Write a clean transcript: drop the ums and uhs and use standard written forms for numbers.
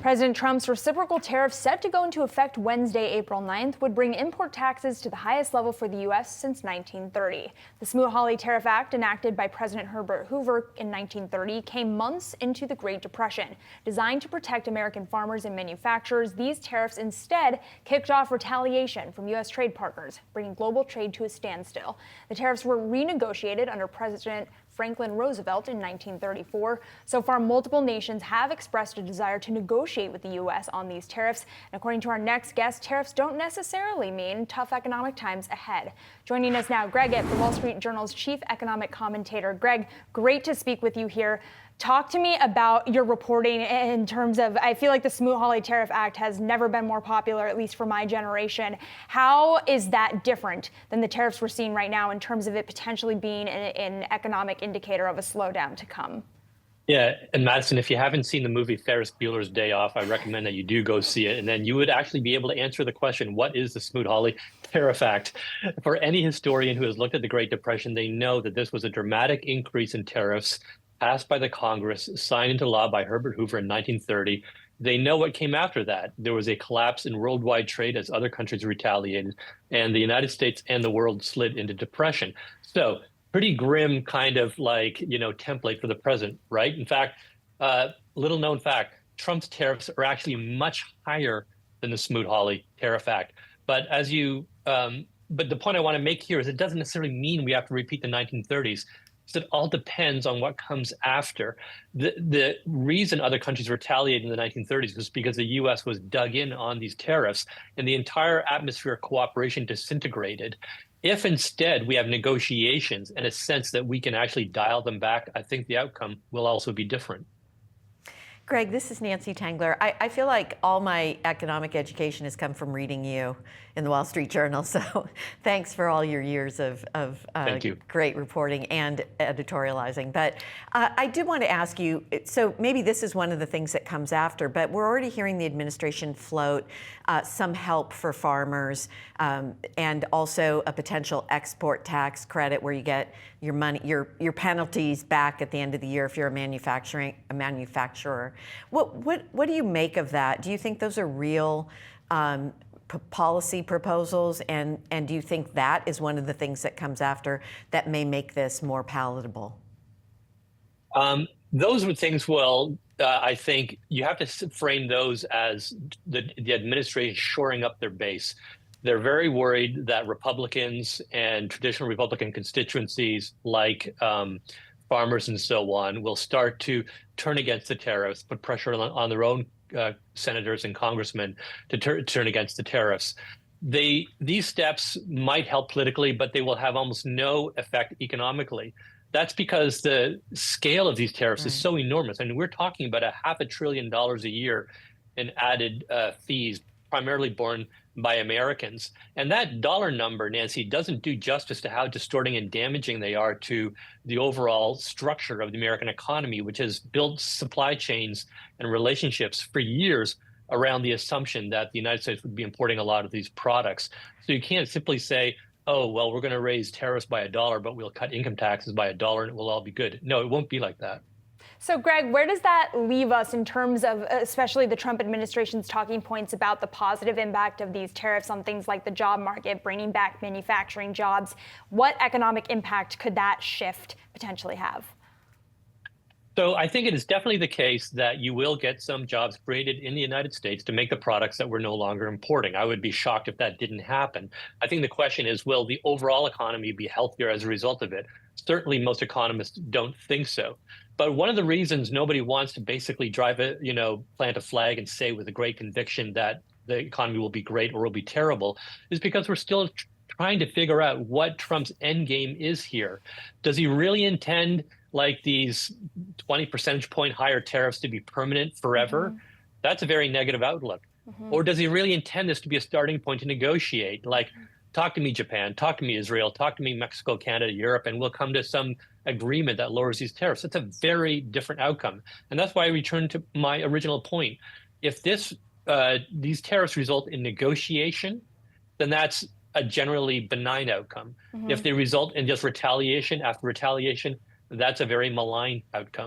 President Trump's reciprocal tariffs set to go into effect Wednesday, April 9th, would bring import taxes to the highest level for the U.S. since 1930. The Smoot-Hawley Tariff Act, enacted by President Herbert Hoover in 1930, came months into the Great Depression. Designed to protect American farmers and manufacturers, these tariffs instead kicked off retaliation from U.S. trade partners, bringing global trade to a standstill. The tariffs were renegotiated under President Franklin Roosevelt in 1934. So far, multiple nations have expressed a desire to negotiate with the U.S. on these tariffs. And according to our next guest, tariffs don't necessarily mean tough economic times ahead. Joining us now, Greg Itt, the Wall Street Journal's chief economic commentator. Greg, great to speak with you here. Talk to me about your reporting in terms of, I feel like the Smoot-Hawley Tariff Act has never been more popular, at least for my generation. How is that different than the tariffs we're seeing right now in terms of it potentially being an economic indicator of a slowdown to come? Yeah, and Madison, if you haven't seen the movie Ferris Bueller's Day Off, I recommend that you do go see it. And then you would actually be able to answer the question, what is the Smoot-Hawley Tariff Act? For any historian who has looked at the Great Depression, they know that this was a dramatic increase in tariffs passed by the Congress, signed into law by Herbert Hoover in 1930. They know what came after that. There was a collapse in worldwide trade as other countries retaliated, and the United States and the world slid into depression. So pretty grim kind of template for the present, right? In fact, little known fact, Trump's tariffs are actually much higher than the Smoot-Hawley Tariff Act. But but the point I want to make here is it doesn't necessarily mean we have to repeat the 1930s. So it all depends on what comes after. The reason other countries retaliated in the 1930s was because the U.S. was dug in on these tariffs and the entire atmosphere of cooperation disintegrated. If instead we have negotiations and a sense that we can actually dial them back, I think the outcome will also be different. Greg, this is Nancy Tangler. I feel like all my economic education has come from reading you in the Wall Street Journal. So thanks for all your years of great reporting and editorializing. But I did want to ask you, so maybe this is one of the things that comes after, but we're already hearing the administration float some help for farmers and also a potential export tax credit where you get your money, your penalties back at the end of the year if you're a manufacturer. What do you make of that? Do you think those are real policy proposals, and do you think that is one of the things that comes after that may make this more palatable? Those are things, I think you have to frame those as the administration shoring up their base. They're very worried that Republicans and traditional Republican constituencies like farmers and so on will start to turn against the tariffs, put pressure on their own senators and congressmen to turn against the tariffs. These steps might help politically, but they will have almost no effect economically. That's because the scale of these tariffs is so enormous. I mean, we're talking about $500 billion a year in added fees, primarily borne by Americans. And that dollar number, Nancy, doesn't do justice to how distorting and damaging they are to the overall structure of the American economy, which has built supply chains and relationships for years around the assumption that the United States would be importing a lot of these products. So you can't simply say, oh, well, we're going to raise tariffs by $1, but we'll cut income taxes by $1 and it will all be good. No, it won't be like that. So, Greg, where does that leave us in terms of especially the Trump administration's talking points about the positive impact of these tariffs on things like the job market, bringing back manufacturing jobs? What economic impact could that shift potentially have? So I think it is definitely the case that you will get some jobs created in the United States to make the products that we're no longer importing. I would be shocked if that didn't happen. I think the question is, will the overall economy be healthier as a result of it? Certainly, most economists don't think so. But one of the reasons nobody wants to basically plant a flag and say with a great conviction that the economy will be great or will be terrible is because we're still trying to figure out what Trump's end game is here. Does he really intend like these 20 percentage point higher tariffs to be permanent forever? Mm-hmm. That's a very negative outlook. Mm-hmm. Or does he really intend this to be a starting point to negotiate? Like, talk to me, Japan, talk to me, Israel, talk to me, Mexico, Canada, Europe, and we'll come to some agreement that lowers these tariffs. It's a very different outcome. And that's why I return to my original point. If these tariffs result in negotiation, then that's a generally benign outcome. Mm-hmm. If they result in just retaliation after retaliation, that's a very malign outcome.